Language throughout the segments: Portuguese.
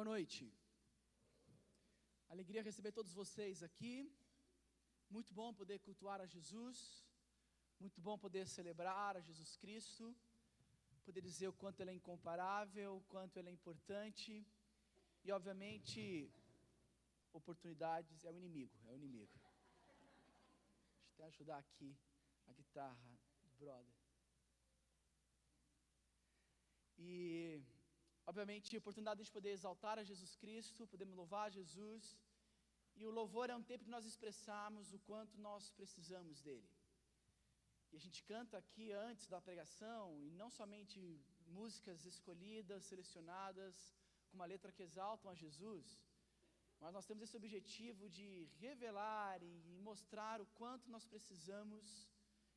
Boa noite. Alegria receber todos vocês aqui. Muito bom poder cultuar a Jesus. Muito bom poder celebrar a Jesus Cristo. Poder dizer o quanto Ele é incomparável, o quanto Ele é importante. E, obviamente, oportunidades é o inimigo, Deixa eu até ajudar aqui a guitarra do brother. E, obviamente, a oportunidade de poder exaltar a Jesus Cristo, podemos louvar a Jesus. E o louvor é um tempo que nós expressamos o quanto nós precisamos dEle. E a gente canta aqui antes da pregação, e não somente músicas escolhidas, selecionadas, com uma letra que exaltam a Jesus, mas nós temos esse objetivo de revelar e mostrar o quanto nós precisamos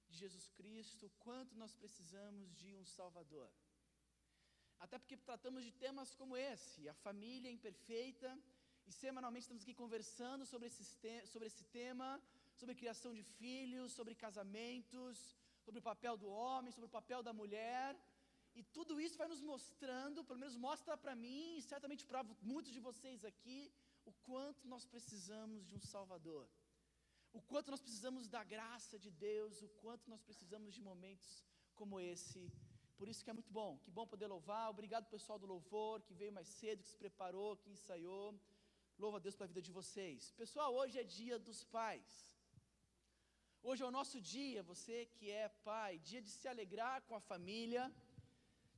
de Jesus Cristo, o quanto nós precisamos de um Salvador. Até porque tratamos de temas como esse, a família imperfeita, e semanalmente estamos aqui conversando sobre esse tema, sobre criação de filhos, sobre casamentos, sobre o papel do homem, sobre o papel da mulher, e tudo isso vai nos mostrando, pelo menos mostra para mim, e certamente para muitos de vocês aqui, o quanto nós precisamos de um Salvador, o quanto nós precisamos da graça de Deus, o quanto nós precisamos de momentos como esse. Por isso que é muito bom, que bom poder louvar. Obrigado pessoal do louvor, que veio mais cedo, que se preparou, que ensaiou. Louvo a Deus pela vida de vocês. Pessoal, hoje é dia dos pais. Hoje é o nosso dia, você que é pai, dia de se alegrar com a família,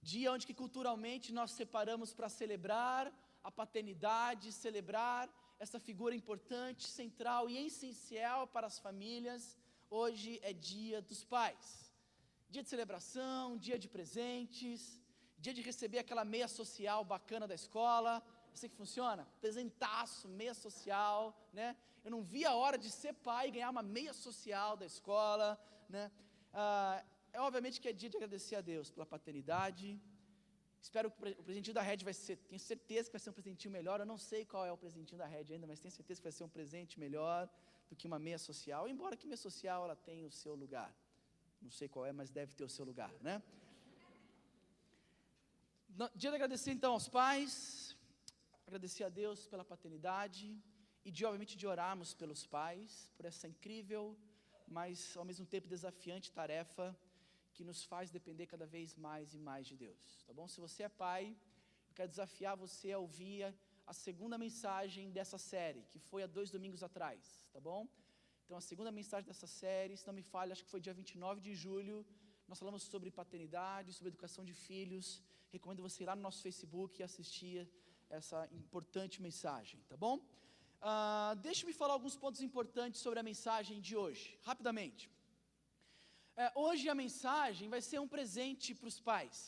dia onde que culturalmente nós separamos para celebrar a paternidade, celebrar essa figura importante, central e essencial para as famílias. Hoje é dia dos pais. Dia de celebração, dia de presentes, dia de receber aquela meia social bacana da escola. Eu sei que funciona, presentaço, meia social, né? Eu não vi a hora de ser pai e ganhar uma meia social da escola, né? Obviamente que é dia de agradecer a Deus pela paternidade. Espero que o presentinho da Red vai ser, tenho certeza que vai ser um presentinho melhor. Eu não sei qual é o presentinho da Red ainda, mas tenho certeza que vai ser um presente melhor do que uma meia social, embora que meia social ela tenha o seu lugar. Não sei qual é, mas deve ter o seu lugar, né? Dia de agradecer então aos pais, agradecer a Deus pela paternidade e obviamente de orarmos pelos pais, por essa incrível, mas ao mesmo tempo desafiante tarefa que nos faz depender cada vez mais e mais de Deus, tá bom? Se você é pai, eu quero desafiar você a ouvir a segunda mensagem dessa série, que foi há 2 domingos atrás, tá bom? Então, a segunda mensagem dessa série, se não me falha, acho que foi dia 29 de julho, nós falamos sobre paternidade, sobre educação de filhos. Recomendo você ir lá no nosso Facebook e assistir essa importante mensagem, tá bom? Deixe-me falar alguns pontos importantes sobre a mensagem de hoje, rapidamente. Hoje a mensagem vai ser um presente para os pais,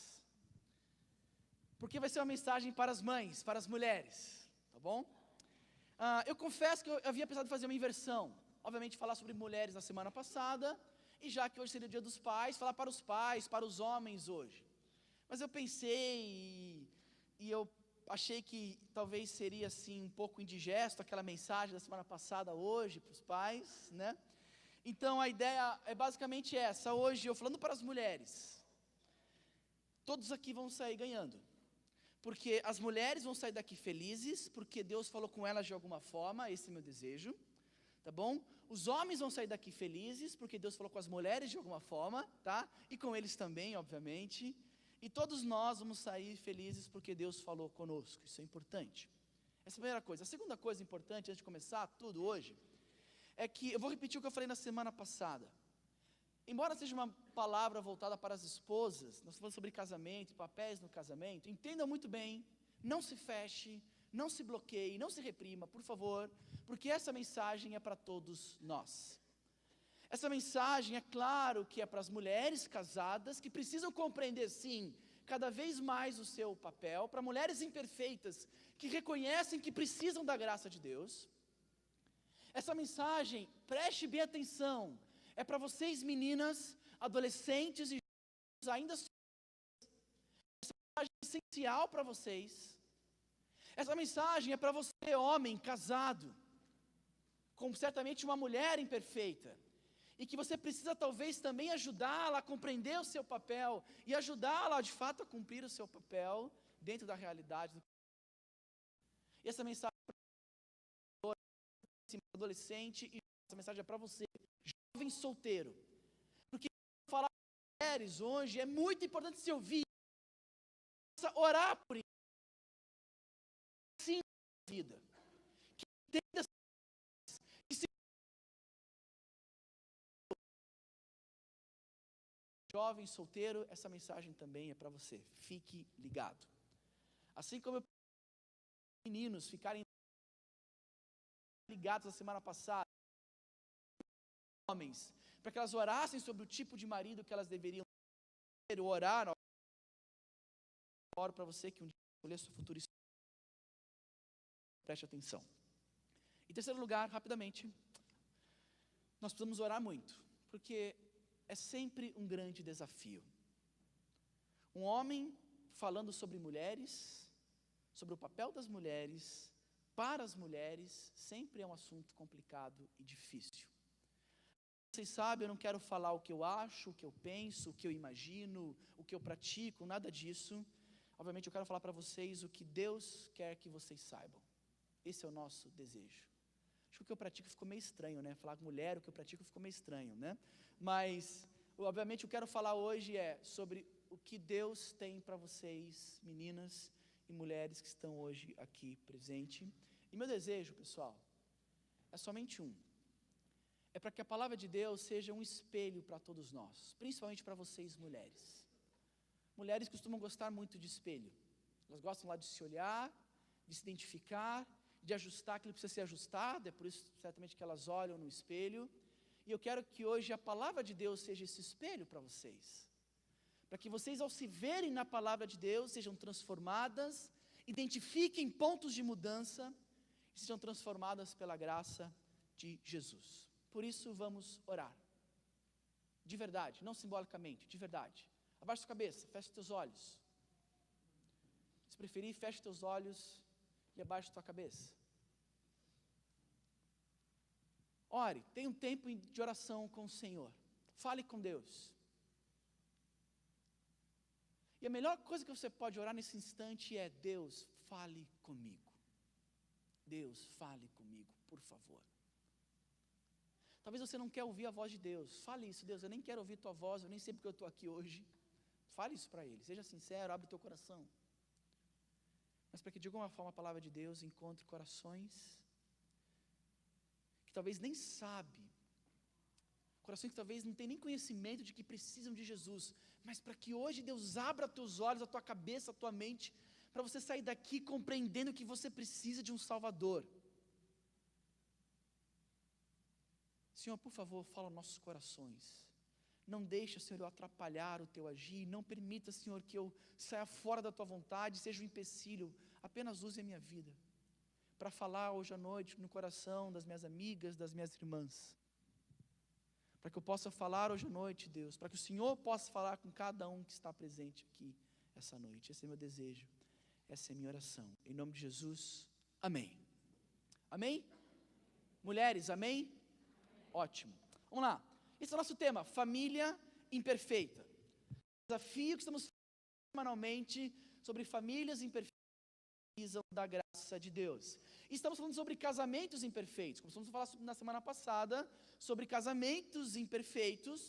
porque vai ser uma mensagem para as mães, para as mulheres, tá bom? Eu confesso que eu havia pensado em fazer uma inversão, obviamente falar sobre mulheres na semana passada, e já que hoje seria o dia dos pais, falar para os pais, para os homens hoje. Mas eu pensei e eu achei que talvez seria assim um pouco indigesto aquela mensagem da semana passada hoje para os pais, né? Então a ideia é basicamente essa. Hoje eu falando para as mulheres, todos aqui vão sair ganhando, porque as mulheres vão sair daqui felizes, porque Deus falou com elas de alguma forma, esse é meu desejo, tá bom? Os homens vão sair daqui felizes, porque Deus falou com as mulheres de alguma forma, tá? E com eles também, obviamente. E todos nós vamos sair felizes porque Deus falou conosco, isso é importante. Essa é a primeira coisa. A segunda coisa importante, antes de começar tudo hoje, é que, eu vou repetir o que eu falei na semana passada. Embora seja uma palavra voltada para as esposas, nós falamos sobre casamento, papéis no casamento, entenda muito bem, não se feche, não se bloqueie, não se reprima, por favor, porque essa mensagem é para todos nós. Essa mensagem, é claro que é para as mulheres casadas, que precisam compreender, sim, cada vez mais o seu papel, para mulheres imperfeitas, que reconhecem que precisam da graça de Deus. Essa mensagem, preste bem atenção, é para vocês meninas, adolescentes e jovens ainda. Essa mensagem é essencial para vocês. Essa mensagem é para você, homem, casado, com certamente uma mulher imperfeita, e que você precisa talvez também ajudá-la a compreender o seu papel, e ajudá-la de fato a cumprir o seu papel, dentro da realidade. E essa mensagem é para adolescente, e essa mensagem é para você, jovem solteiro. Porque falar com mulheres hoje é muito importante se ouvir, orar por isso, sim, na vida. Que entenda que se jovem solteiro, essa mensagem também é para você. Fique ligado. Assim como eu meninos ficarem ligados na semana passada, homens, para que elas orassem sobre o tipo de marido que elas deveriam ter, orar. Oro para você que um dia escolher sua futura esposa. Preste atenção. Em terceiro lugar, rapidamente, nós precisamos orar muito, porque é sempre um grande desafio. Um homem falando sobre mulheres, sobre o papel das mulheres, para as mulheres, sempre é um assunto complicado e difícil. Vocês sabem, eu não quero falar o que eu acho, o que eu penso, o que eu imagino, o que eu pratico, nada disso. Obviamente eu quero falar para vocês o que Deus quer que vocês saibam. Esse é o nosso desejo. Acho que o que eu pratico ficou meio estranho, né? Falar com mulher, o que eu pratico ficou meio estranho, né? Mas, obviamente, eu quero falar hoje sobre o que Deus tem para vocês, meninas e mulheres que estão hoje aqui presentes. E meu desejo, pessoal, é somente um. É para que a palavra de Deus seja um espelho para todos nós, principalmente para vocês, mulheres. Mulheres costumam gostar muito de espelho. Elas gostam lá de se olhar, de se identificar, de ajustar aquilo que precisa ser ajustado. É por isso, certamente, que elas olham no espelho. E eu quero que hoje a palavra de Deus seja esse espelho para vocês. Para que vocês, ao se verem na palavra de Deus, sejam transformadas, identifiquem pontos de mudança e sejam transformadas pela graça de Jesus. Por isso, vamos orar. De verdade, não simbolicamente, de verdade. Abaixa sua cabeça, feche teus olhos. Se preferir, feche teus olhos e abaixe tua cabeça. Ore, tenha um tempo de oração com o Senhor. Fale com Deus. E a melhor coisa que você pode orar nesse instante é: Deus, fale comigo. Deus, fale comigo, por favor. Talvez você não quer ouvir a voz de Deus. Fale isso: Deus, eu nem quero ouvir tua voz, eu nem sei porque eu estou aqui hoje. Fale isso para Ele, seja sincero, abre o teu coração. Mas para que de alguma forma a palavra de Deus encontre corações que talvez nem sabem, corações que talvez não têm nem conhecimento de que precisam de Jesus, mas para que hoje Deus abra teus olhos, a tua cabeça, a tua mente, para você sair daqui compreendendo que você precisa de um Salvador. Senhor, por favor, fala aos nossos corações. Não deixa, Senhor, eu atrapalhar o teu agir. Não permita, Senhor, que eu saia fora da tua vontade, seja um empecilho. Apenas use a minha vida para falar hoje à noite no coração das minhas amigas, das minhas irmãs. Para que eu possa falar hoje à noite, Deus, para que o Senhor possa falar com cada um que está presente aqui essa noite. Esse é meu desejo, essa é a minha oração. Em nome de Jesus, amém. Amém? Mulheres, amém? Ótimo. Vamos lá. Esse é o nosso tema, família imperfeita. Desafio que estamos falando semanalmente sobre famílias imperfeitas que precisam da graça de Deus. E estamos falando sobre casamentos imperfeitos. Começamos a falar na semana passada sobre casamentos imperfeitos.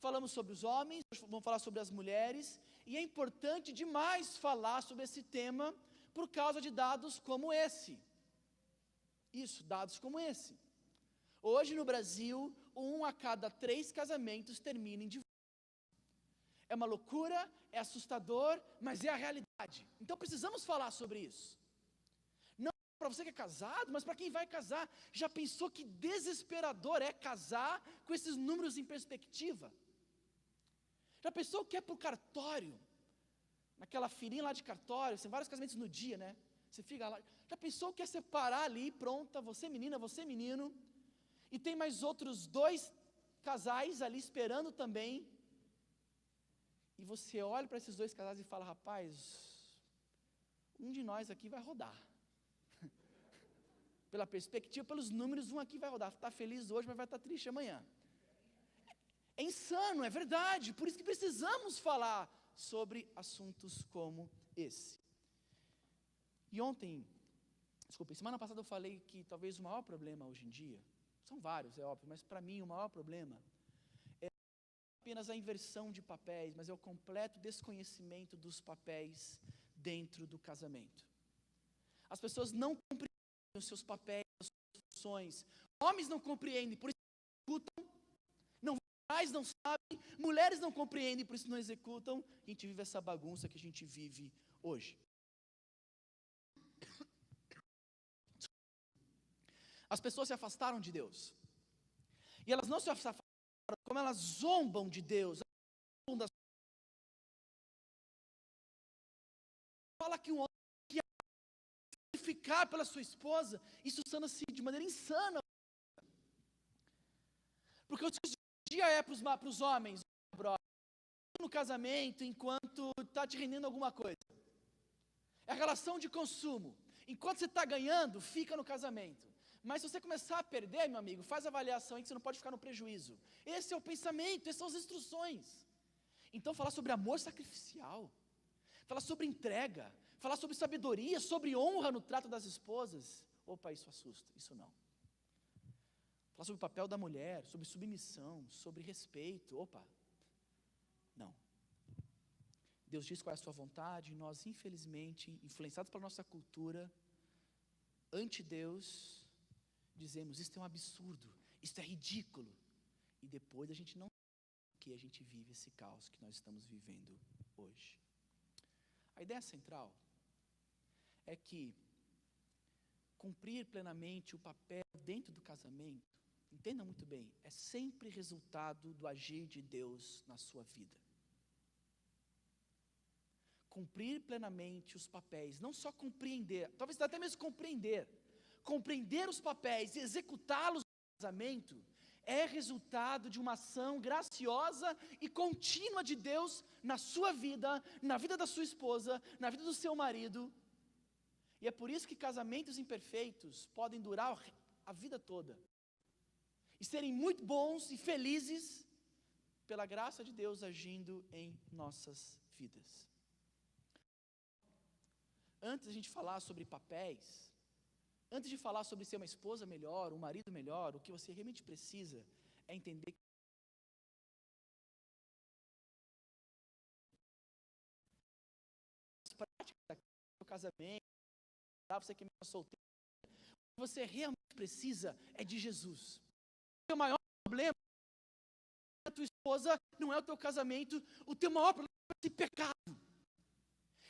Falamos sobre os homens, vamos falar sobre as mulheres. E é importante demais falar sobre esse tema por causa de dados como esse. Isso, dados como esse. Hoje no Brasil, 1 a cada 3 casamentos termina em divórcio. É uma loucura, é assustador, mas é a realidade. Então precisamos falar sobre isso. Não para você que é casado, mas para quem vai casar. Já pensou que desesperador é casar com esses números em perspectiva? Já pensou que é para o cartório? Naquela filinha lá de cartório, tem vários casamentos no dia, né? Você fica lá. Já pensou que é separar ali, pronta, você menina, você menino. E tem mais outros 2 casais ali esperando também. E você olha para esses 2 casais e fala: rapaz, um de nós aqui vai rodar. Pela perspectiva, pelos números, um aqui vai rodar. Está feliz hoje, mas vai estar triste amanhã. É insano, é verdade. Por isso que precisamos falar sobre assuntos como esse. E ontem, Desculpe, semana passada eu falei que talvez o maior problema hoje em dia, são vários, é óbvio, mas para mim o maior problema é apenas a inversão de papéis, mas é o completo desconhecimento dos papéis dentro do casamento. As pessoas não compreendem os seus papéis, as suas funções. Homens não compreendem, por isso não executam. Não mais não sabem. Mulheres não compreendem, por isso não executam. A gente vive essa bagunça que a gente vive hoje. As pessoas se afastaram de Deus. E elas não se afastaram, como elas zombam de Deus. Fala que um homem que ficar pela sua esposa, isso sana-se de maneira insana. Porque o dia é para os homens, no casamento, enquanto está te rendendo alguma coisa. É a relação de consumo. Enquanto você está ganhando, fica no casamento. Mas se você começar a perder, meu amigo, faz avaliação aí que você não pode ficar no prejuízo. Esse é o pensamento, essas são as instruções. Então falar sobre amor sacrificial, falar sobre entrega, falar sobre sabedoria, sobre honra no trato das esposas. Opa, isso assusta, isso não. Falar sobre o papel da mulher, sobre submissão, sobre respeito, opa, não. Deus diz qual é a sua vontade, e nós, infelizmente, influenciados pela nossa cultura, ante Deus, dizemos, isso é um absurdo, isso é ridículo. E depois a gente não sabe que a gente vive esse caos que nós estamos vivendo hoje. A ideia central é que cumprir plenamente o papel dentro do casamento, entenda muito bem, é sempre resultado do agir de Deus na sua vida. Cumprir plenamente os papéis, não só compreender, talvez até mesmo compreender os papéis e executá-los no casamento, é resultado de uma ação graciosa e contínua de Deus na sua vida, na vida da sua esposa, na vida do seu marido. E é por isso que casamentos imperfeitos podem durar a vida toda e serem muito bons e felizes pela graça de Deus agindo em nossas vidas. Antes de a gente falar sobre papéis, antes de falar sobre ser uma esposa melhor, um marido melhor, o que você realmente precisa é entender que as práticas do casamento, você que é solteiro, o que você realmente precisa é de Jesus. O teu maior problema não é a tua esposa, não é o teu casamento, o teu maior problema é esse pecado.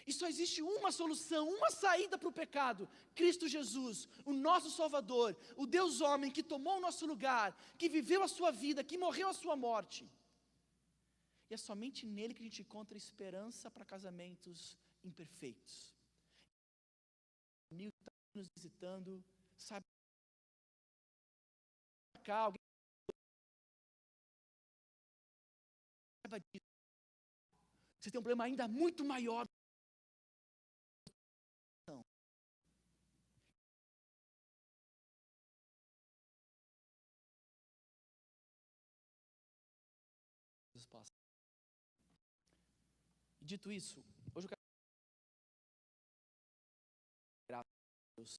E só existe uma solução, uma saída para o pecado: Cristo Jesus, o nosso Salvador, o Deus homem que tomou o nosso lugar, que viveu a sua vida, que morreu a sua morte. E é somente nele que a gente encontra esperança para casamentos imperfeitos. O amigo que está nos visitando, sabe, alguém saiba disso. Você tem um problema ainda muito maior. E dito isso, hoje eu quero graças a Deus.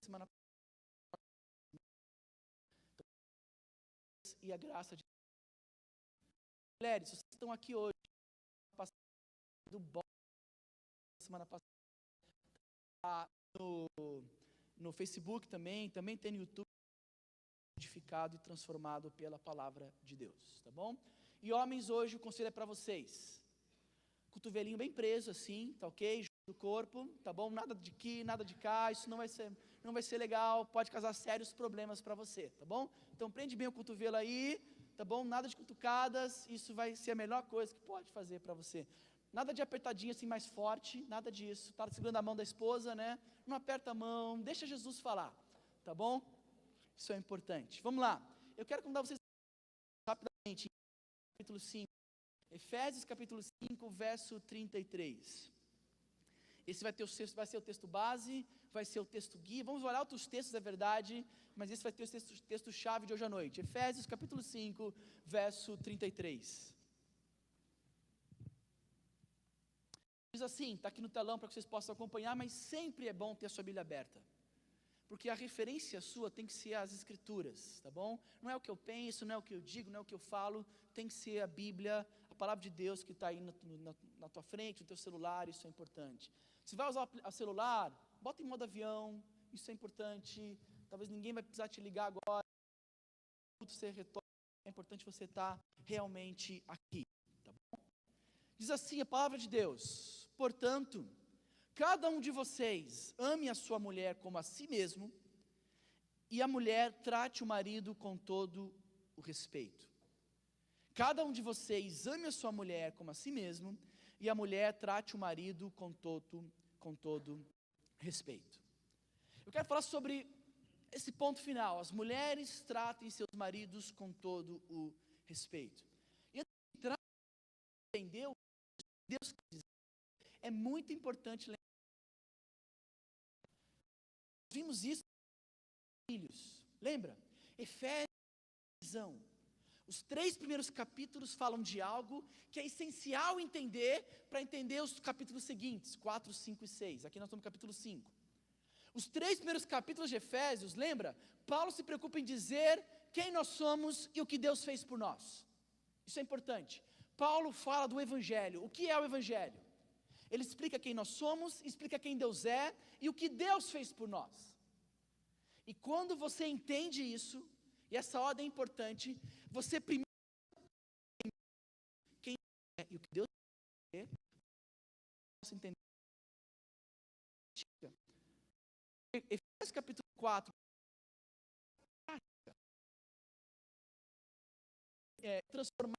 Semana e a graça de mulheres, vocês estão aqui hoje, do bom, semana passada, no Facebook também tem no YouTube, edificado e transformado pela palavra de Deus, tá bom? E homens, hoje o conselho é para vocês, cotovelinho bem preso assim, tá ok? Do corpo, tá bom? Nada de aqui, nada de cá, isso não vai ser legal, pode causar sérios problemas para você, tá bom? Então prende bem o cotovelo aí, tá bom? Nada de cutucadas, isso vai ser a melhor coisa que pode fazer para você. Nada de apertadinha assim mais forte, nada disso. Tá segurando a mão da esposa, né? Não aperta a mão, deixa Jesus falar, tá bom? Isso é importante. Vamos lá. Eu quero convidar vocês rapidamente, capítulo 5, Efésios capítulo 5, verso 33. Esse vai ser o texto base, vai ser o texto guia. Vamos olhar outros textos, é verdade, mas esse vai ter o texto-chave de hoje à noite. Efésios capítulo 5, verso 33. Diz assim, está aqui no telão para que vocês possam acompanhar, mas sempre é bom ter a sua Bíblia aberta. Porque a referência sua tem que ser as Escrituras, tá bom? Não é o que eu penso, não é o que eu digo, não é o que eu falo, tem que ser a Bíblia, a palavra de Deus que está aí na tua frente, no teu celular, isso é importante. Se vai usar o celular, bota em modo avião, isso é importante, talvez ninguém vai precisar te ligar agora, você retorna, é importante você estar realmente aqui, tá bom? Diz assim a palavra de Deus, portanto, cada um de vocês ame a sua mulher como a si mesmo, e a mulher trate o marido com todo o respeito. Cada um de vocês ame a sua mulher como a si mesmo, e a mulher trate o marido com todo respeito. Eu quero falar sobre esse ponto final, as mulheres tratem seus maridos com todo o respeito. E entrar e entender o que Deus quer dizer, é muito importante lembrar. Vimos isso com filhos, lembra? Efésios, visão. Os 3 primeiros capítulos falam de algo que é essencial entender para entender os capítulos seguintes, 4, 5 e 6. Aqui nós estamos no capítulo 5. Os 3 primeiros capítulos de Efésios, lembra? Paulo se preocupa em dizer quem nós somos e o que Deus fez por nós. Isso é importante. Paulo fala do Evangelho. O que é o Evangelho? Ele explica quem nós somos, explica quem Deus é e o que Deus fez por nós. E quando você entende isso, e essa ordem é importante, você primeiro entende quem é e o que Deus é, você entender. Efésios capítulo 4, transformar.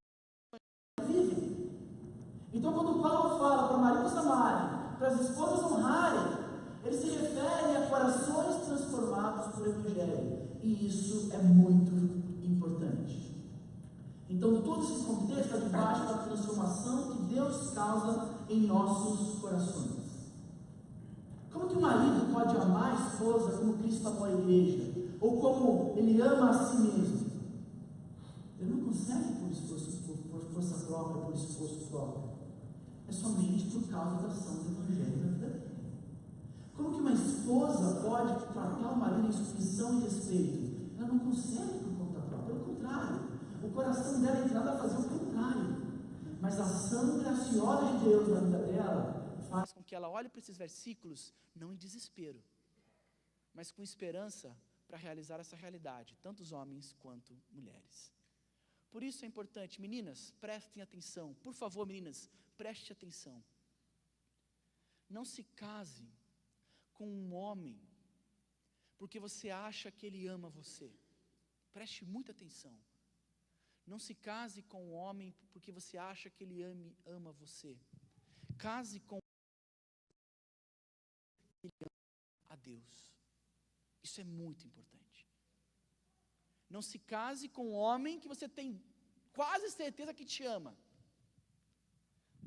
Então, quando Paulo fala para maridos amarem, para as esposas honrarem, ele se refere a corações transformados pelo Evangelho. E isso é muito importante. Então, todo esse contexto está debaixo da transformação que Deus causa em nossos corações. Como que o marido pode amar a esposa como Cristo amou a igreja? Ou como ele ama a si mesmo? Ele não consegue por força própria, por esforço próprio. É somente por causa da ação do Evangelho na vida dele. Como que uma esposa pode tratar o marido em submissão e respeito? Ela não consegue por conta própria, pelo contrário. O coração dela é inclinado a fazer o contrário. Mas a ação graciosa de Deus na vida dela faz com que ela olhe para esses versículos, não em desespero, mas com esperança para realizar essa realidade, tanto os homens quanto mulheres. Por isso é importante, meninas, prestem atenção, por favor, meninas, preste atenção. Não se case com um homem porque você acha que ele ama você. Preste muita atenção. Não se case com um homem porque você acha que ele ama você. Case com ele ama a Deus. Isso é muito importante. Não se case com um homem que você tem quase certeza que te ama.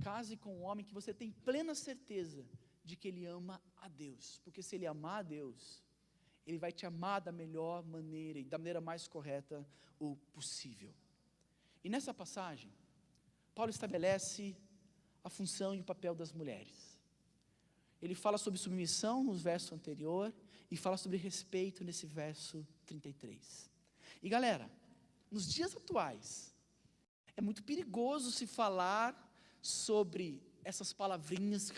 Case com um homem que você tem plena certeza de que ele ama a Deus. Porque se ele amar a Deus, ele vai te amar da melhor maneira e da maneira mais correta o possível. E nessa passagem, Paulo estabelece a função e o papel das mulheres. Ele fala sobre submissão no verso anterior e fala sobre respeito nesse verso 33. E galera, nos dias atuais, é muito perigoso se falar sobre essas palavrinhas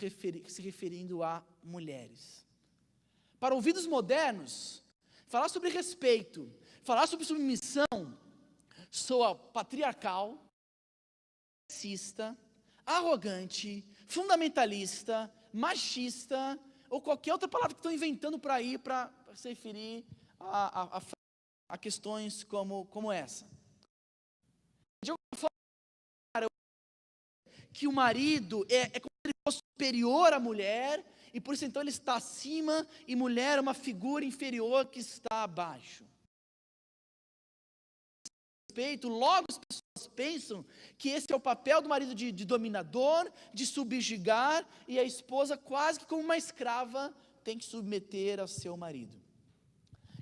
se referindo a mulheres. Para ouvidos modernos, falar sobre respeito, falar sobre submissão, soa patriarcal, sexista, arrogante, fundamentalista, machista, ou qualquer outra palavra que estão inventando para aí para se referir a questões como essa. De alguma forma, que o marido é como se ele fosse superior à mulher, e por isso então ele está acima, e mulher é uma figura inferior que está abaixo. Logo as pessoas pensam que esse é o papel do marido de dominador, de subjugar, e a esposa quase que como uma escrava tem que submeter ao seu marido.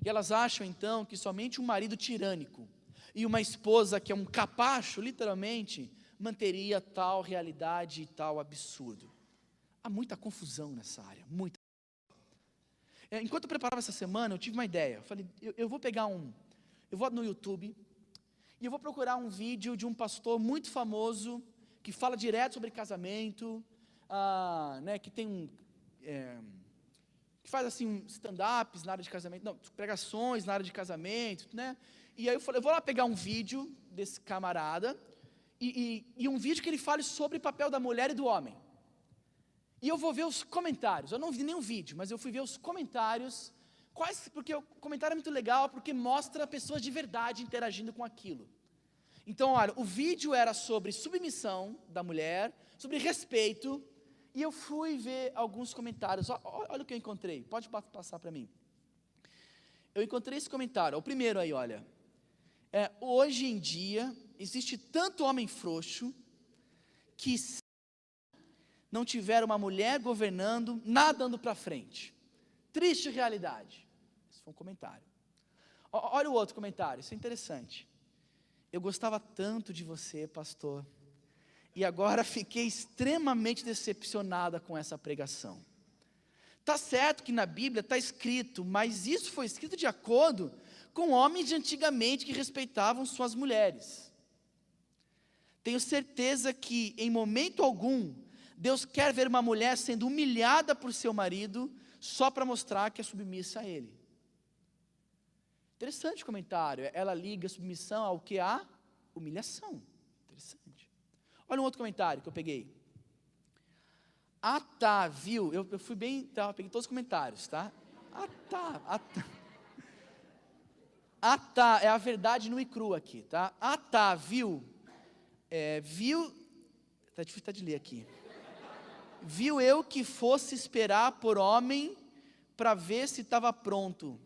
E elas acham então que somente um marido tirânico e uma esposa que é um capacho, literalmente, manteria tal realidade e tal absurdo. Há muita confusão nessa área, muita. Enquanto eu preparava essa semana, eu tive uma ideia. Eu falei, eu vou pegar eu vou no YouTube, e eu vou procurar um vídeo de um pastor muito famoso, que fala direto sobre casamento, que tem que faz assim stand-ups na área de casamento, não, pregações na área de casamento, né? E aí eu falei, eu vou lá pegar um vídeo desse camarada, e um vídeo que ele fale sobre o papel da mulher e do homem. E eu vou ver os comentários. Eu não vi nenhum vídeo, mas eu fui ver os comentários. Porque o comentário é muito legal, porque mostra pessoas de verdade interagindo com aquilo. Então, olha, o vídeo era sobre submissão da mulher, sobre respeito, e eu fui ver alguns comentários. Olha o que eu encontrei, pode passar para mim. Eu encontrei esse comentário, o primeiro aí, olha. Hoje em dia, existe tanto homem frouxo, que se não tiver uma mulher governando, nada andando para frente. Triste realidade. Esse foi um comentário. Olha o outro comentário, isso é interessante. Eu gostava tanto de você, pastor, e agora fiquei extremamente decepcionada com essa pregação. Está certo que na Bíblia está escrito, mas isso foi escrito de acordo com homens de antigamente que respeitavam suas mulheres. Tenho certeza que em momento algum, Deus quer ver uma mulher sendo humilhada por seu marido, só para mostrar que é submissa a ele. Interessante o comentário, ela liga a submissão ao que? A humilhação. Interessante. Olha um outro comentário que eu peguei. Viu? Eu fui bem, tá, peguei todos os comentários, tá? É a verdade nua e crua aqui, tá? Viu? Viu, tá difícil de ler aqui. Viu eu que fosse esperar por homem, para ver se estava pronto.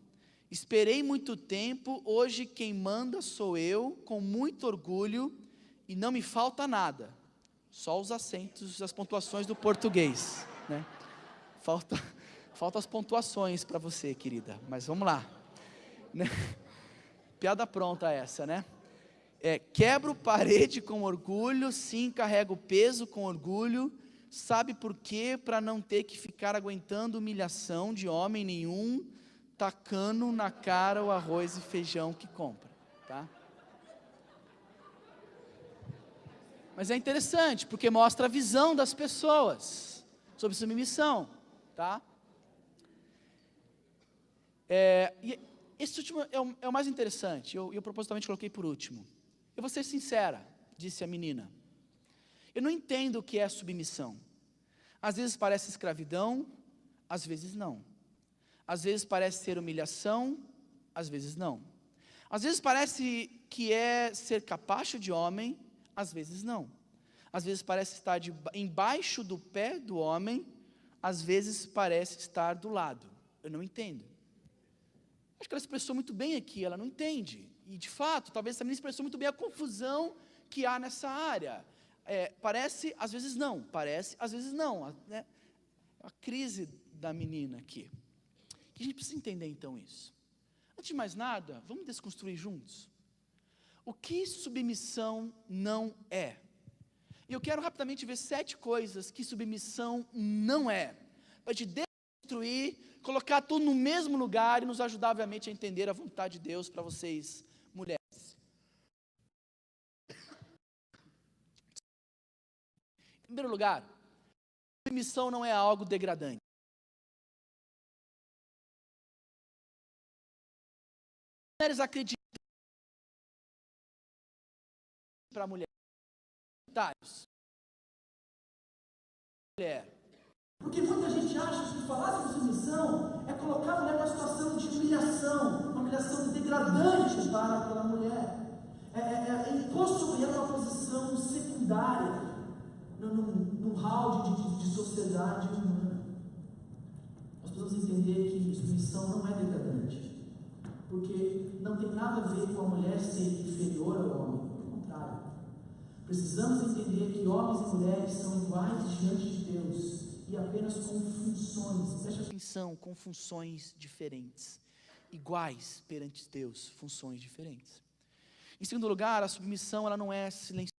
Esperei muito tempo, hoje quem manda sou eu, com muito orgulho, e não me falta nada. Só os acentos, as pontuações do português, né? Falta as pontuações para você, querida, mas vamos lá, né? Piada pronta essa, né? Quebro parede com orgulho, sim, carrego peso com orgulho, sabe por quê? Para não ter que ficar aguentando humilhação de homem nenhum, tacando na cara o arroz e feijão que compra, tá? Mas é interessante, porque mostra a visão das pessoas sobre submissão, tá? E esse último é o mais interessante, eu propositalmente coloquei por último. Eu vou ser sincera, disse a menina. Eu não entendo o que é submissão. Às vezes parece escravidão, às vezes não. Às vezes parece ser humilhação, às vezes não. Às vezes parece que é ser capacho de homem, às vezes não. Às vezes parece estar embaixo do pé do homem, às vezes parece estar do lado. Eu não entendo. Acho que ela expressou muito bem aqui, ela não entende. E de fato, talvez essa menina expressou muito bem a confusão que há nessa área. Parece, às vezes não, parece, às vezes não. Né? A crise da menina aqui. E a gente precisa entender então isso. Antes de mais nada, vamos desconstruir juntos. O que submissão não é? E eu quero rapidamente ver 7 coisas que submissão não é. Para te desconstruir, colocar tudo no mesmo lugar e nos ajudar, obviamente, a entender a vontade de Deus para vocês, mulheres. Em primeiro lugar, submissão não é algo degradante. Mulheres acreditam para mulher. Porque muita gente acha que falar sobre submissão é colocar a mulher numa situação de humilhação, uma humilhação degradante para aquela mulher. Impor sobre ela uma posição secundária no hall de sociedade humana. Nós precisamos entender que submissão não é degradante. Porque não tem nada a ver com a mulher ser inferior ao homem, pelo contrário. Precisamos entender que homens e mulheres são iguais diante de Deus e apenas com funções, preste atenção, com funções diferentes, iguais perante Deus, funções diferentes. Em segundo lugar, a submissão ela não é silenciosa.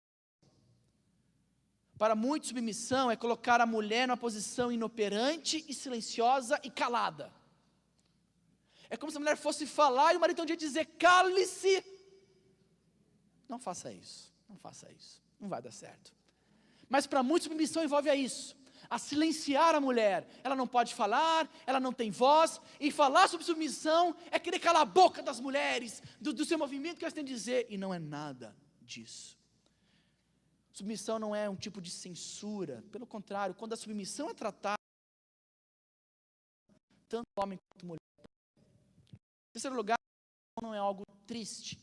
Para muitos, submissão é colocar a mulher numa posição inoperante e silenciosa e calada. É como se a mulher fosse falar e o marido um dia dizer, cale-se. Não faça isso, não faça isso, não vai dar certo. Mas para muitos, submissão envolve isso, a silenciar a mulher. Ela não pode falar, ela não tem voz, e falar sobre submissão é querer calar a boca das mulheres, do seu movimento que elas têm a dizer, e não é nada disso. Submissão não é um tipo de censura, pelo contrário, quando a submissão é tratada, tanto homem quanto mulher. Em terceiro lugar, não é algo triste.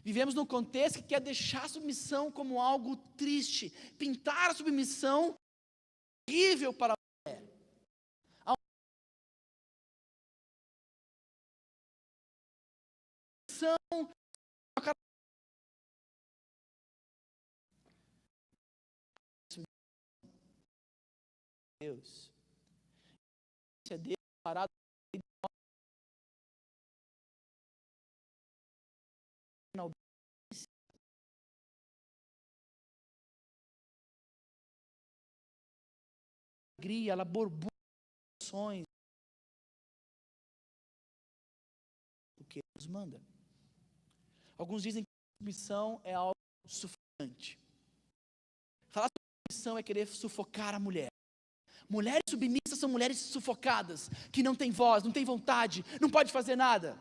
Vivemos num contexto que quer deixar a submissão como algo triste, pintar a submissão horrível para a mulher. A submissão Deus. É Deus parado na obediência. Alegria, ela borbulha ações. O que Deus manda. Alguns dizem que a submissão é algo sufocante. Falar sobre submissão é querer sufocar a mulher. Mulheres submissas são mulheres sufocadas, que não têm voz, não têm vontade, não pode fazer nada.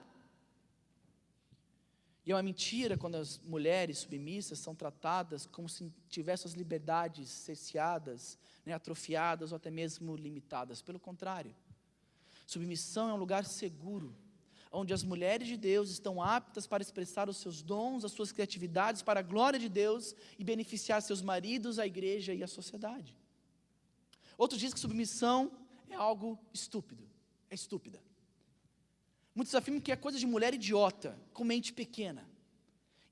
E é uma mentira quando as mulheres submissas são tratadas como se tivessem suas liberdades cerceadas, atrofiadas ou até mesmo limitadas. Pelo contrário, submissão é um lugar seguro, onde as mulheres de Deus estão aptas para expressar os seus dons, as suas criatividades para a glória de Deus e beneficiar seus maridos, a igreja e a sociedade. Outros dizem que submissão é algo estúpido, é estúpida. Muitos afirmam que é coisa de mulher idiota, com mente pequena.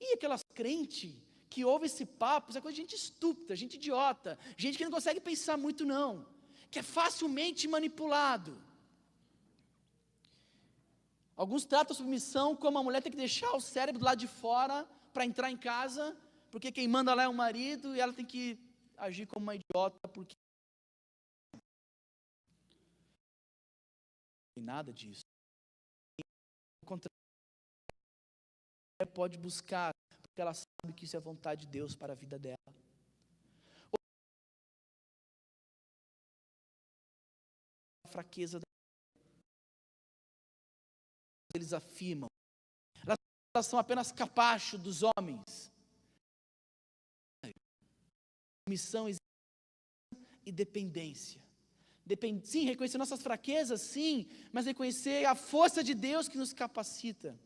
E aquelas crentes que ouvem esse papo, isso é coisa de gente estúpida, gente idiota, gente que não consegue pensar muito não, que é facilmente manipulado. Alguns tratam a submissão como a mulher tem que deixar o cérebro do lado de fora para entrar em casa, porque quem manda lá é o marido e ela tem que agir como uma idiota, porque não tem nada disso. Ao contrário, ela pode buscar, porque ela sabe que isso é vontade de Deus para a vida dela. A fraqueza eles afirmam, elas são apenas capacho dos homens. Missão e dependência. Sim, reconhecer nossas fraquezas, sim, mas reconhecer a força de Deus que nos capacita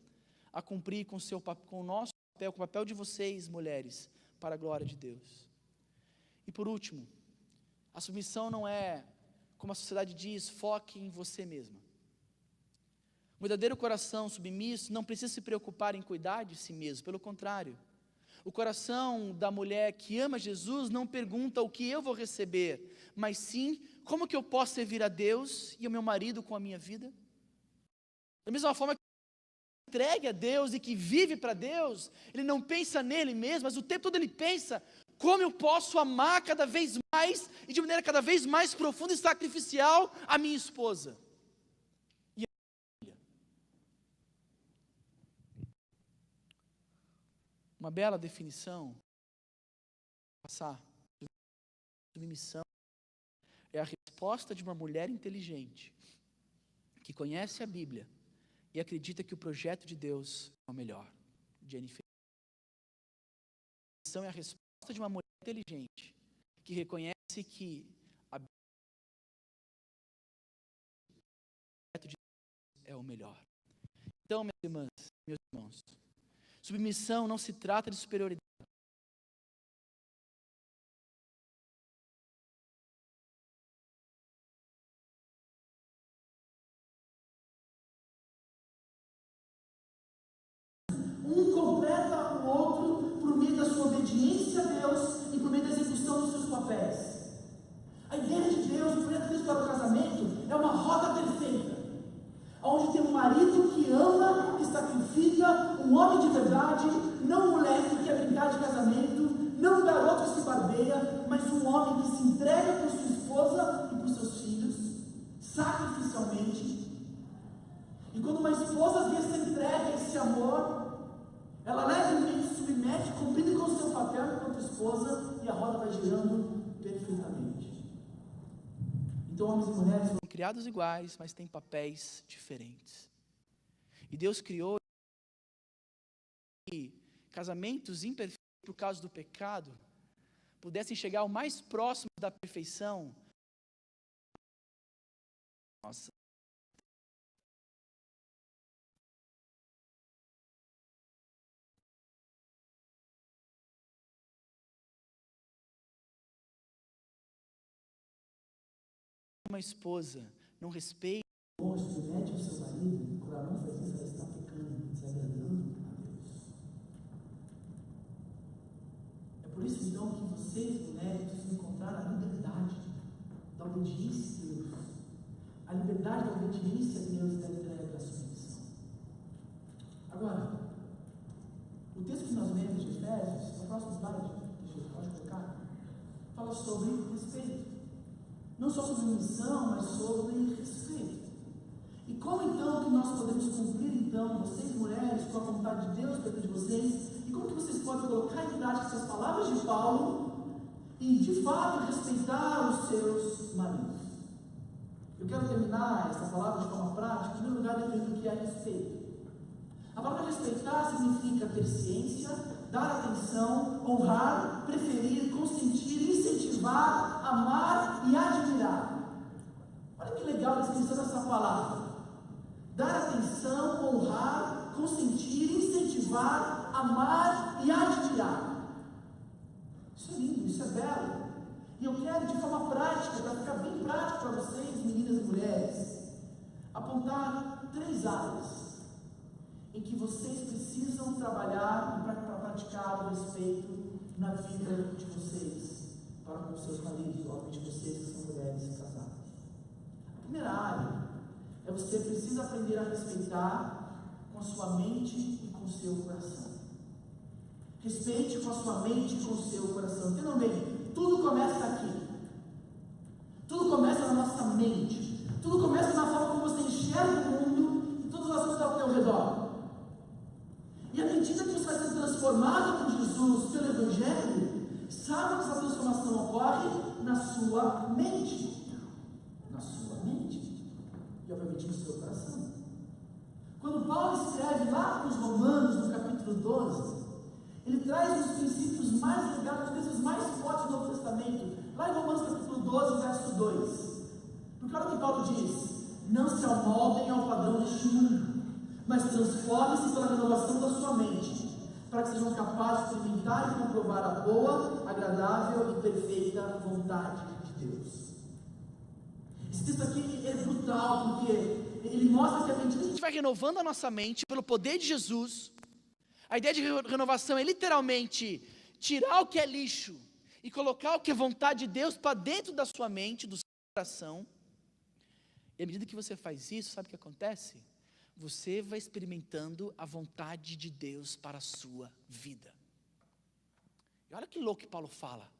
a cumprir com o nosso papel, com o papel de vocês, mulheres, para a glória de Deus. E por último, a submissão não é, como a sociedade diz, foque em você mesma. O verdadeiro coração submisso não precisa se preocupar em cuidar de si mesmo, pelo contrário. O coração da mulher que ama Jesus não pergunta o que eu vou receber, mas sim, como que eu posso servir a Deus e ao meu marido com a minha vida? Da mesma forma que entregue a Deus e que vive para Deus, ele não pensa nele mesmo, mas o tempo todo ele pensa, como eu posso amar cada vez mais e de maneira cada vez mais profunda e sacrificial a minha esposa. Uma bela definição, passar, submissão, é a resposta de uma mulher inteligente, que conhece a Bíblia e acredita que o projeto de Deus é o melhor. Jennifer. Submissão é a resposta de uma mulher inteligente, que reconhece que a Bíblia de Deus é o melhor. Então, minhas irmãs, meus irmãos, submissão não se trata de superioridade. Um completa o outro por meio da sua obediência a Deus e por meio da execução dos seus papéis. A ideia de Deus, o projeto de Deus para o casamento, é uma roda perfeita, onde tem um marido que ama, que sacrifica, um homem de verdade, não um moleque que quer brincar de casamento, não um garoto que se barbeia, mas um homem que se entrega por sua esposa e por seus filhos, sacrificialmente. E quando uma esposa vê essa entrega, esse amor, ela levemente se submete, cumprindo com o seu papel enquanto esposa, e a roda vai girando perfeitamente. Então, homens e mulheres São criados iguais, mas têm papéis diferentes. E Deus criou que casamentos imperfeitos por causa do pecado pudessem chegar ao mais próximo da perfeição. Nossa. Uma esposa não respeita, submete o seu marido, e quando ela não faz isso, ela está pecando, desagradando a Deus. É por isso então que vocês, mulheres, precisam encontrar a liberdade da obediência a Deus. A liberdade da obediência a Deus deve ter a sua missão. Agora, o texto que nós lemos de Efésios, no próximo slide, pode colocar, fala sobre respeito. Não só sobre missão, mas sobre respeito. E como então que nós podemos cumprir, então, vocês mulheres, com a vontade de Deus dentro de vocês, e como que vocês podem colocar em prática essas palavras de Paulo e, de fato, respeitar os seus maridos? Eu quero terminar essa palavra de forma prática, em primeiro lugar, definindo o que é respeito. A palavra respeitar significa ter ciência, dar atenção, honrar, preferir, consentir, incentivar, amar e admirar. Olha que legal a descrição dessa palavra. Dar atenção, honrar, consentir, incentivar, amar e admirar. Isso é lindo, isso é belo. E eu quero, de forma prática, para ficar bem prático para vocês, meninas e mulheres, apontar 3 áreas em que vocês precisam trabalhar para praticar o respeito na vida de vocês, para com seus maridos, obviamente vocês que são mulheres casadas. A primeira área é você precisa aprender a respeitar com a sua mente e com o seu coração. Respeite com a sua mente e com o seu coração. Entendam bem, tudo começa aqui. Tudo começa na nossa mente. Tudo começa na forma como você enxerga o mundo e todas as coisas ao teu redor. E à medida que você vai sendo transformado por Jesus, pelo Evangelho, sabe que essa transformação ocorre na sua mente. Na sua mente. E obviamente no seu coração. Quando Paulo escreve lá para os Romanos, no capítulo 12, ele traz os princípios mais legais, os textos mais fortes do Novo Testamento. Lá em Romanos capítulo 12, verso 2. Porque olha o que Paulo diz: não se amoldem ao padrão deste mundo, mas transformem-se pela renovação da sua mente, para que sejam capazes de experimentar e comprovar a boa, agradável e perfeita vontade de Deus. Esse texto aqui é brutal, porque ele mostra que à medida que a gente vai renovando a nossa mente pelo poder de Jesus, a ideia de renovação é literalmente tirar o que é lixo e colocar o que é vontade de Deus para dentro da sua mente, do seu coração. E à medida que você faz isso, sabe o que acontece? Você vai experimentando a vontade de Deus para a sua vida. E olha que louco que Paulo fala.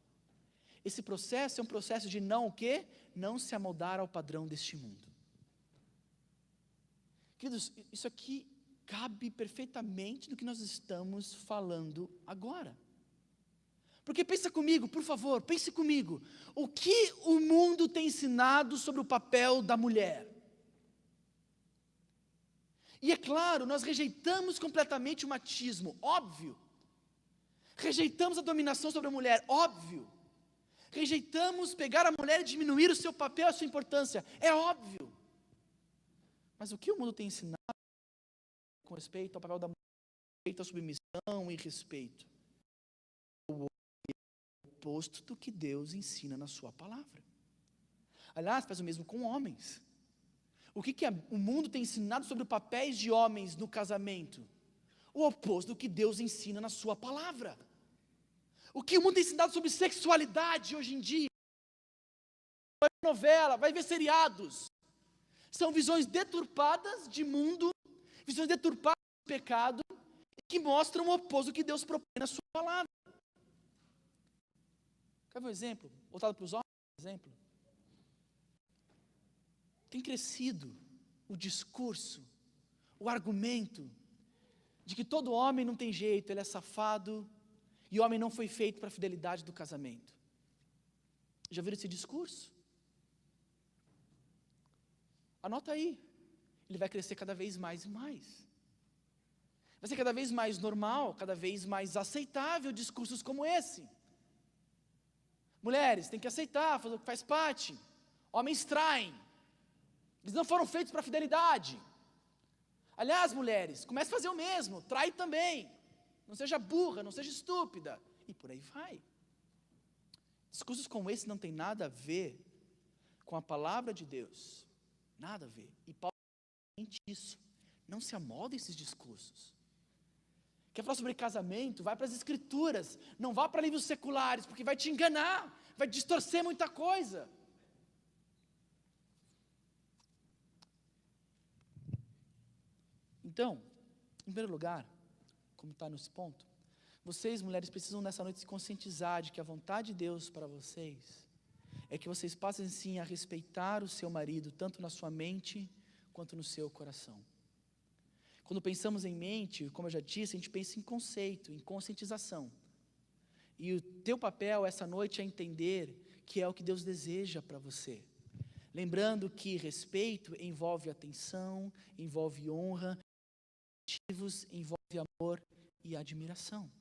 Esse processo é um processo de não o quê? Não se amoldar ao padrão deste mundo. Queridos, isso aqui cabe perfeitamente no que nós estamos falando agora. Porque pensa comigo, por favor, pense comigo. O que o mundo tem ensinado sobre o papel da mulher? E é claro, nós rejeitamos completamente o machismo, óbvio. Rejeitamos a dominação sobre a mulher, óbvio. Rejeitamos pegar a mulher e diminuir o seu papel, a sua importância, é óbvio. Mas o que o mundo tem ensinado com respeito ao papel da mulher, respeito à submissão e respeito? O oposto do que Deus ensina na sua palavra. Aliás, faz o mesmo com homens. O que o mundo tem ensinado sobre os papéis de homens no casamento? O oposto do que Deus ensina na sua palavra. O que o mundo tem ensinado sobre sexualidade hoje em dia? Vai ver novela, vai ver seriados. São visões deturpadas de mundo, visões deturpadas de pecado, que mostram o oposto do que Deus propõe na sua palavra. Quer ver um exemplo? Voltado para os homens, por exemplo. Tem crescido o discurso, o argumento, de que todo homem não tem jeito, ele é safado, e o homem não foi feito para a fidelidade do casamento. Já viram esse discurso? Anota aí. Ele vai crescer cada vez mais e mais. Vai ser cada vez mais normal, cada vez mais aceitável discursos como esse. Mulheres, tem que aceitar, faz parte. Homens traem. Eles não foram feitos para a fidelidade. Aliás, mulheres, comece a fazer o mesmo, trai também. Não seja burra, não seja estúpida. E por aí vai. Discursos como esse não tem nada a ver com a palavra de Deus. Nada a ver. E Paulo mente isso. Não se amolda esses discursos. Quer falar sobre casamento? Vai para as escrituras. Não vá para livros seculares, porque vai te enganar. Vai distorcer muita coisa. Então, em primeiro lugar, como está nesse ponto, vocês, mulheres, precisam nessa noite se conscientizar de que a vontade de Deus para vocês é que vocês passem sim a respeitar o seu marido, tanto na sua mente quanto no seu coração. Quando pensamos em mente, como eu já disse, a gente pensa em conceito, em conscientização. E o teu papel essa noite é entender que é o que Deus deseja para você. Lembrando que respeito envolve atenção, envolve honra, envolve amor e admiração.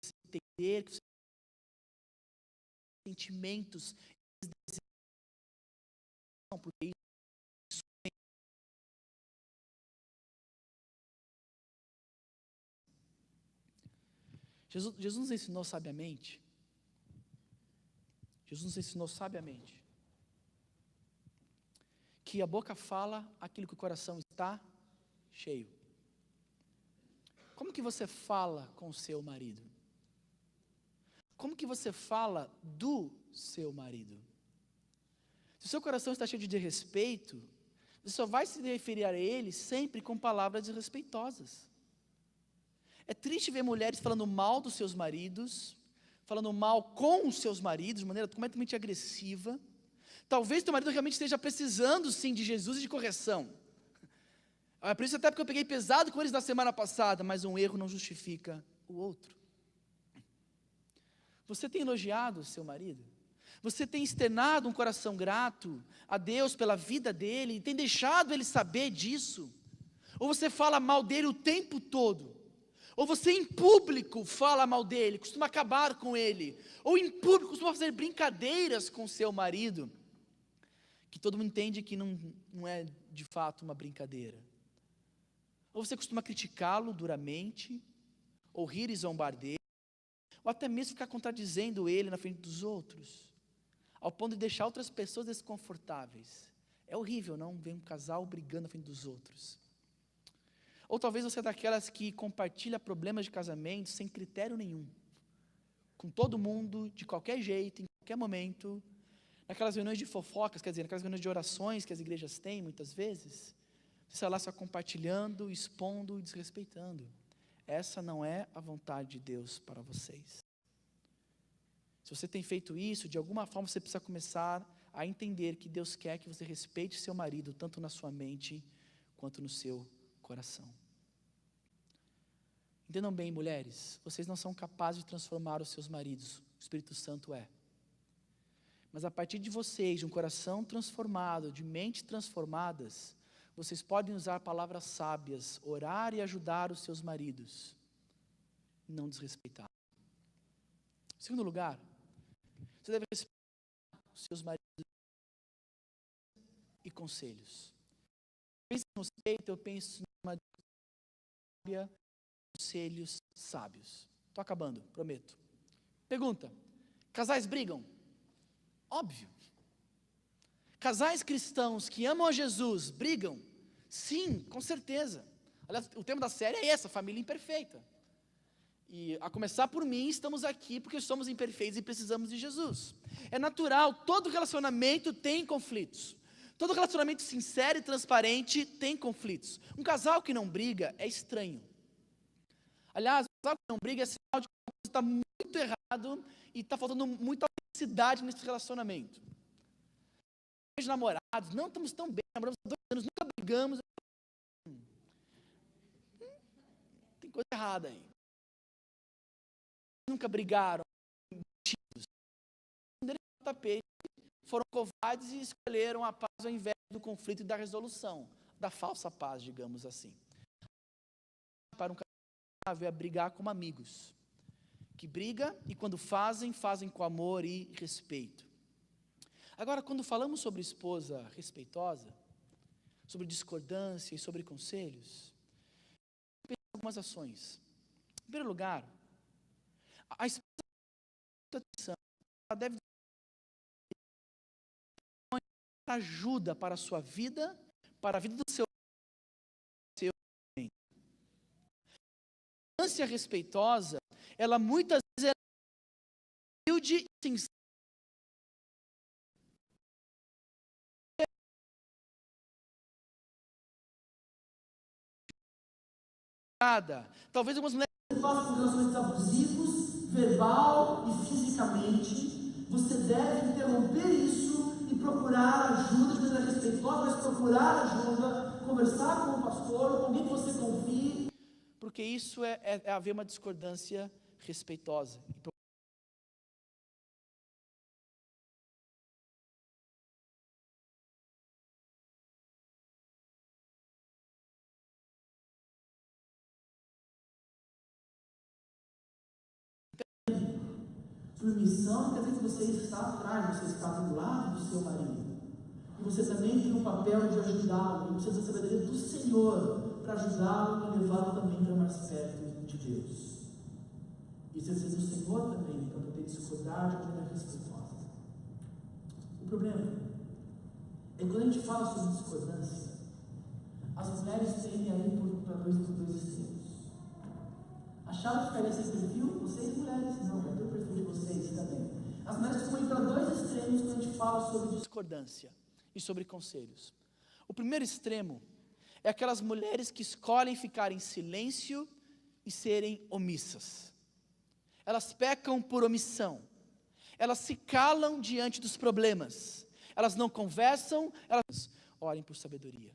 Você entender que sentimentos, porque isso Jesus nos ensinou sabiamente. Jesus nos ensinou sabiamente que a boca fala aquilo que o coração está cheio. Como que você fala com o seu marido? Como que você fala do seu marido? Se o seu coração está cheio de desrespeito, você só vai se referir a ele sempre com palavras desrespeitosas. É triste ver mulheres falando mal dos seus maridos, falando mal com os seus maridos, de maneira completamente agressiva. Talvez teu marido realmente esteja precisando sim de Jesus e de correção. Por isso até porque eu peguei pesado com eles na semana passada, mas um erro não justifica o outro. Você tem elogiado o seu marido? Você tem externado um coração grato a Deus pela vida dele, e tem deixado ele saber disso? Ou você fala mal dele o tempo todo? Ou você em público fala mal dele, costuma acabar com ele? Ou em público costuma fazer brincadeiras com seu marido, que todo mundo entende que não é de fato uma brincadeira? Ou você costuma criticá-lo duramente, ou rir e zombar dele, ou até mesmo ficar contradizendo ele na frente dos outros, ao ponto de deixar outras pessoas desconfortáveis. É horrível, não? Ver um casal brigando na frente dos outros. Ou talvez você é daquelas que compartilha problemas de casamento sem critério nenhum, com todo mundo, de qualquer jeito, em qualquer momento, naquelas reuniões de fofocas, quer dizer, naquelas reuniões de orações que as igrejas têm muitas vezes, você está lá só compartilhando, expondo e desrespeitando. Essa não é a vontade de Deus para vocês. Se você tem feito isso, de alguma forma você precisa começar a entender que Deus quer que você respeite seu marido, tanto na sua mente quanto no seu coração. Entendam bem, mulheres, vocês não são capazes de transformar os seus maridos, o Espírito Santo é. Mas a partir de vocês, de um coração transformado, de mentes transformadas, vocês podem usar palavras sábias, orar e ajudar os seus maridos, e não desrespeitar. Em segundo lugar, você deve respeitar os seus maridos e conselhos. Penso no respeito, eu penso numa sábia, conselhos sábios. Estou acabando, prometo. Pergunta: casais brigam? Óbvio. Casais cristãos que amam a Jesus brigam? Sim, com certeza. Aliás, o tema da série é essa, família imperfeita. E a começar por mim, estamos aqui porque somos imperfeitos e precisamos de Jesus. É natural, todo relacionamento tem conflitos. Todo relacionamento sincero e transparente tem conflitos. Um casal que não briga é estranho. Aliás, um casal que não briga é sinal de que está muito errado e está faltando muita autenticidade nesse relacionamento. Os namorados, não estamos tão bem, namoramos há 2 anos, nunca brigamos. Tem coisa errada aí. Nunca brigaram, tapete, foram covardes e escolheram a paz ao invés do conflito e da resolução, da falsa paz, digamos assim. Para um casal é brigar como amigos, que briga e quando fazem com amor e respeito. Agora, quando falamos sobre esposa respeitosa, sobre discordância e sobre conselhos, algumas ações. Em primeiro lugar, a esposa ela deve ajuda para a sua vida, para a vida do seu bem. A ânsia respeitosa, ela muitas vezes é humilde e sincera. Talvez algumas mulheres façam relacionamentos abusivos, verbal e fisicamente. Você deve interromper isso e procurar ajuda de maneira respeitosa, mas procurar ajuda, conversar com o pastor ou com alguém que você confie. Porque isso é haver uma discordância respeitosa. Submissão quer dizer que você está atrás, você está do lado do seu marido. E você também tem o papel de ajudá-lo, e precisa da sabedoria do Senhor para ajudá-lo e levá-lo também para mais perto de Deus. E você precisa do Senhor também para poder discordar de maneira respeitosa. O problema é que quando a gente fala sobre discordância, as mulheres tendem a ir para dois extremos. Acharam que ficaria sem perfil? Vocês mulheres, não, vai ter o perfil de vocês também. As mulheres costumam ir para 2 extremos quando a gente fala sobre discordância e sobre conselhos. O primeiro extremo é aquelas mulheres que escolhem ficar em silêncio e serem omissas. Elas pecam por omissão. Elas se calam diante dos problemas. Elas não conversam, elas orem por sabedoria.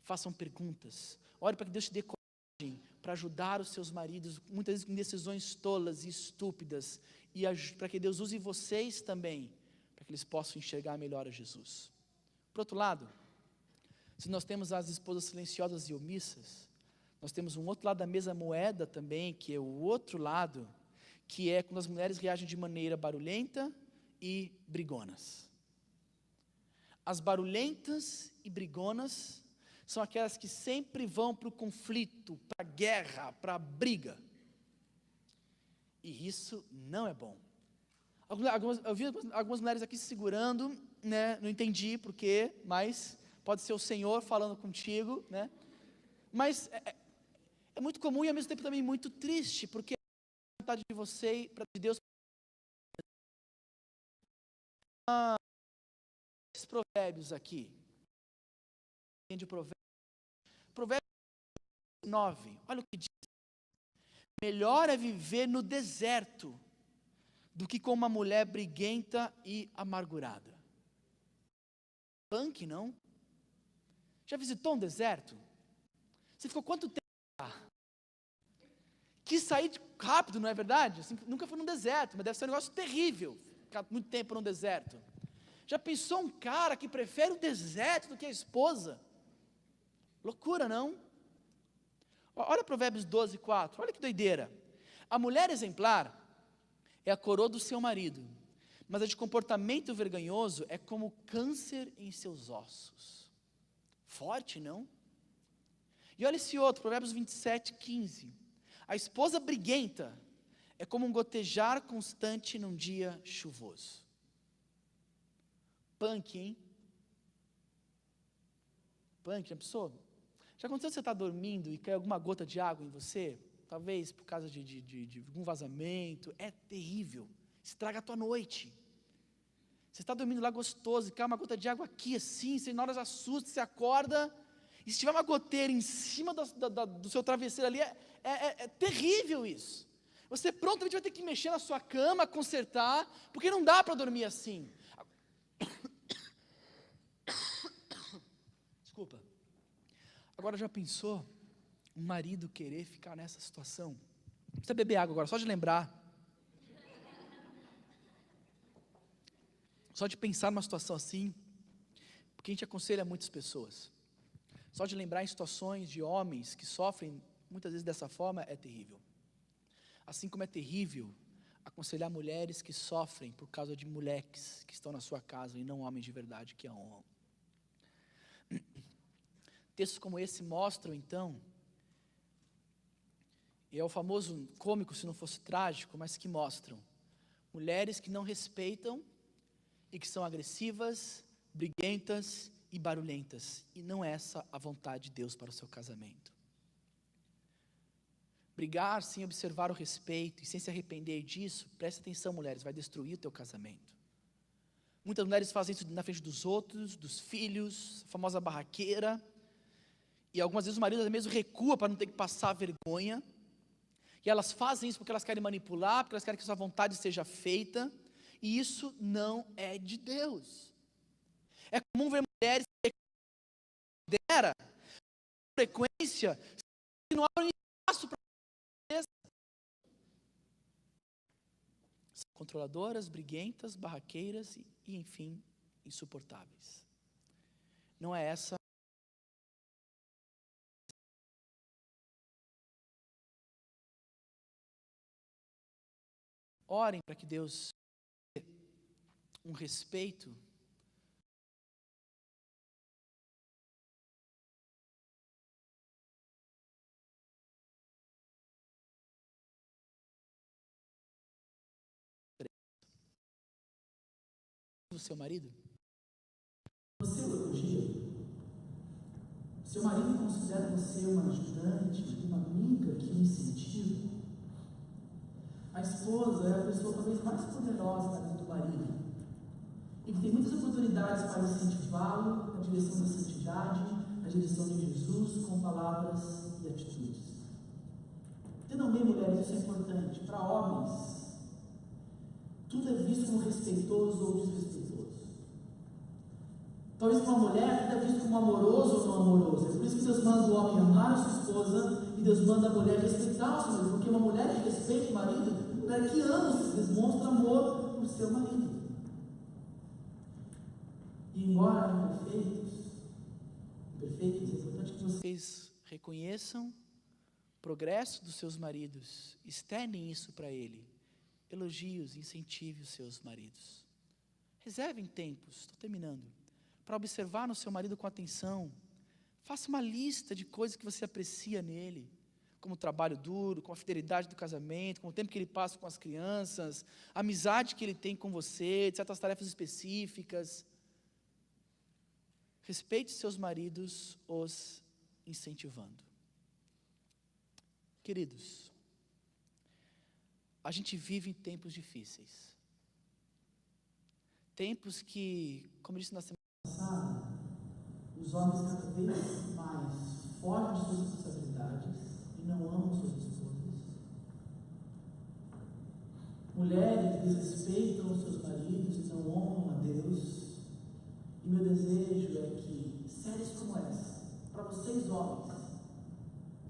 Façam perguntas. Orem para que Deus te dê coragem para ajudar os seus maridos, muitas vezes com decisões tolas e estúpidas, e para que Deus use vocês também, para que eles possam enxergar melhor a Jesus. Por outro lado, se nós temos as esposas silenciosas e omissas, nós temos um outro lado da mesma moeda também, que é o outro lado, que é quando as mulheres reagem de maneira barulhenta e brigonas. As barulhentas e brigonas são aquelas que sempre vão para o conflito, para a guerra, para a briga. E isso não é bom. Eu vi algumas mulheres aqui se segurando, né? Não entendi porquê, mas pode ser o Senhor falando contigo, né? Mas é muito comum e ao mesmo tempo também muito triste, porque a vontade de você e de Deus. Esses provérbios aqui. Entende o provérbio? Provérbio 9, olha o que diz. Melhor é viver no deserto do que com uma mulher briguenta e amargurada. Punk, não? Já visitou um deserto? Você ficou quanto tempo lá? Quis sair rápido, não é verdade? Assim, nunca foi num deserto, mas deve ser um negócio terrível ficar muito tempo num deserto. Já pensou um cara que prefere o deserto do que a esposa? Loucura, não? Olha Provérbios 12, 4, olha que doideira. A mulher exemplar é a coroa do seu marido, mas a de comportamento vergonhoso é como câncer em seus ossos. Forte, não? E olha esse outro, Provérbios 27, 15. A esposa briguenta é como um gotejar constante num dia chuvoso. Punk, hein? Punk, já pensou? Já aconteceu que você está dormindo e cai alguma gota de água em você? Talvez por causa de algum vazamento. É terrível. Estraga a tua noite. Você está dormindo lá gostoso e cai uma gota de água aqui assim, você na hora assusta, você acorda. E se tiver uma goteira em cima do seu travesseiro ali, é terrível isso. Você prontamente vai ter que mexer na sua cama, consertar, porque não dá para dormir assim. Desculpa. Agora já pensou um marido querer ficar nessa situação? Não precisa beber água agora, só de lembrar. Só de pensar numa situação assim, porque a gente aconselha muitas pessoas. Só de lembrar em situações de homens que sofrem muitas vezes dessa forma é terrível. Assim como é terrível aconselhar mulheres que sofrem por causa de moleques que estão na sua casa e não homens de verdade que a honram. Textos como esse mostram então, e é o famoso cômico se não fosse trágico, mas que mostram mulheres que não respeitam e que são agressivas, briguentas e barulhentas, e não é essa a vontade de Deus para o seu casamento. Brigar sem observar o respeito e sem se arrepender disso, preste atenção, mulheres, vai destruir o teu casamento. Muitas mulheres fazem isso na frente dos outros, dos filhos, a famosa barraqueira, e algumas vezes o marido até mesmo recua para não ter que passar vergonha, e elas fazem isso porque elas querem manipular, porque elas querem que sua vontade seja feita, e isso não é de Deus. É comum ver mulheres que dera frequência que não abrem espaço para são controladoras, briguentas, barraqueiras e enfim, insuportáveis. Não é essa orem para que Deus dê um respeito do seu marido. Você o elogia? Seu marido considera você uma ajudante, uma amiga que o incentiva? A esposa é a pessoa talvez mais poderosa na vida do marido e que tem muitas oportunidades para incentivá-lo na direção da santidade, na direção de Jesus, com palavras e atitudes. Entendam bem, mulheres, isso é importante. Para homens, tudo é visto como respeitoso ou desrespeitoso. Talvez para uma mulher, tudo é visto como amoroso ou não amoroso. É por isso que Deus manda o homem amar a sua esposa e Deus manda a mulher respeitar o seu marido. Porque uma mulher que respeita o marido, uma mulher que ama, demonstra amor por seu marido. E embora imperfeitos, é importante que Vocês reconheçam o progresso dos seus maridos, estendem isso para ele. Elogios, incentive os seus maridos. Reservem tempos, estou terminando, para observar no seu marido com atenção. Faça uma lista de coisas que você aprecia nele, como o trabalho duro, como a fidelidade do casamento, como o tempo que ele passa com as crianças, a amizade que ele tem com você, de certas tarefas específicas. Respeite seus maridos, os incentivando. Queridos, a gente vive em tempos difíceis. Tempos que, como eu disse na semana passada, os homens cada vez mais fogem de suas responsabilidades e não amam suas esposas. Mulheres desrespeitam seus maridos e não honram a Deus. E meu desejo é que séries como essa, para vocês homens,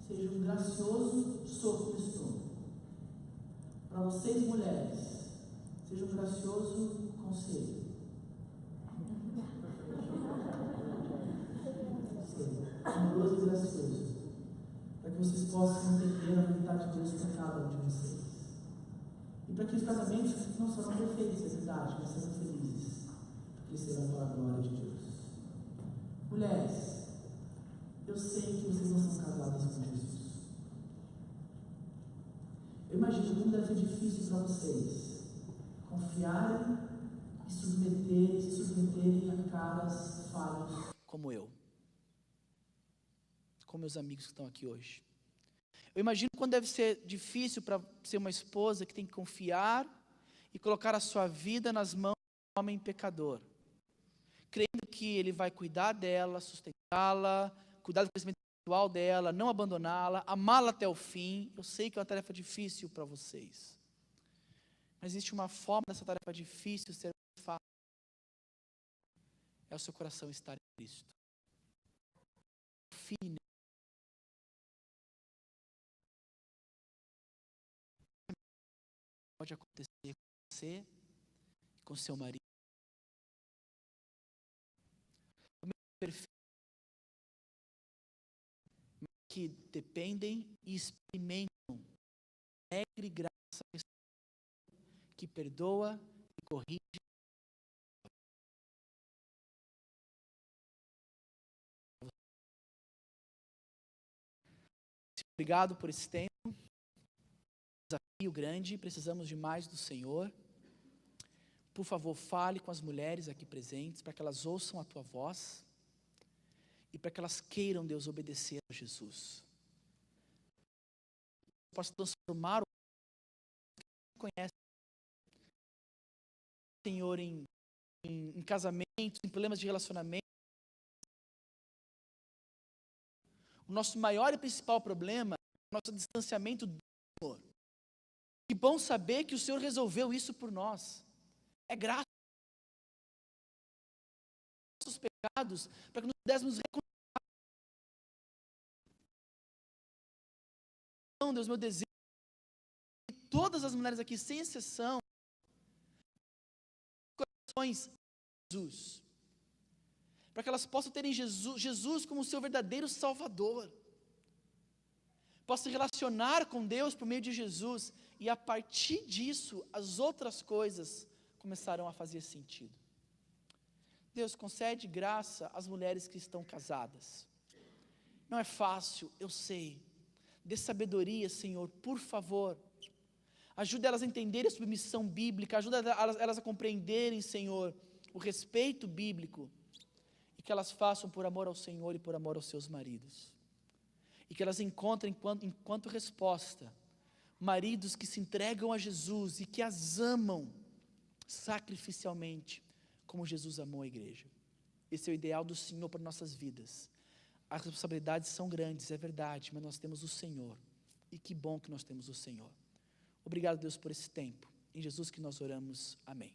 seja um gracioso soco no estômago. Para vocês mulheres, seja um gracioso conselho. Amoroso e gracioso, para que vocês possam entender a vontade de Deus para cada um de vocês. E para que os casamentos não serão perfeitos, é verdade, mas serão felizes, porque eles serão para a glória de Deus. Mulheres, eu sei que vocês não são casadas com Jesus. Eu imagino como deve ser difícil para vocês confiarem e se submeterem a caras falhos como eu, com meus amigos que estão aqui hoje. Eu imagino quando deve ser difícil para ser uma esposa que tem que confiar e colocar a sua vida nas mãos de um homem pecador, crendo que ele vai cuidar dela, sustentá-la, cuidar do crescimento atual dela, não abandoná-la, amá-la até o fim. Eu sei que é uma tarefa difícil para vocês. Mas existe uma forma dessa tarefa difícil ser fácil. É o seu coração estar em Cristo. Confie nele. Pode acontecer com você, com seu marido. Perfeito. Que dependem e experimentam alegre graça que perdoa e corrige. Obrigado por esse tempo. Desafio grande, precisamos de mais do Senhor. Por favor, fale com as mulheres aqui presentes, para que elas ouçam a tua voz e para que elas queiram, Deus, obedecer a Jesus. Possa transformar o que conhece, Senhor, em casamentos, em problemas de relacionamento. O nosso maior e principal problema é o nosso distanciamento do Senhor. Que bom saber que o Senhor resolveu isso por nós. É graça aos nossos pecados, para que nós pudéssemos reconciliar. Deus, meu desejo é que todas as mulheres aqui, sem exceção, corações de Jesus, para que elas possam terem Jesus como seu verdadeiro Salvador, possam se relacionar com Deus por meio de Jesus, e a partir disso, as outras coisas começarão a fazer sentido. Deus, concede graça às mulheres que estão casadas. Não é fácil, eu sei. Dê sabedoria, Senhor, por favor. Ajude elas a entenderem a submissão bíblica, ajude elas a compreenderem, Senhor, o respeito bíblico, e que elas façam por amor ao Senhor e por amor aos seus maridos. E que elas encontrem, enquanto resposta, maridos que se entregam a Jesus e que as amam sacrificialmente, como Jesus amou a igreja. Esse é o ideal do Senhor para nossas vidas. As responsabilidades são grandes, é verdade, mas nós temos o Senhor. E que bom que nós temos o Senhor. Obrigado, Deus, por esse tempo. Em Jesus que nós oramos. Amém.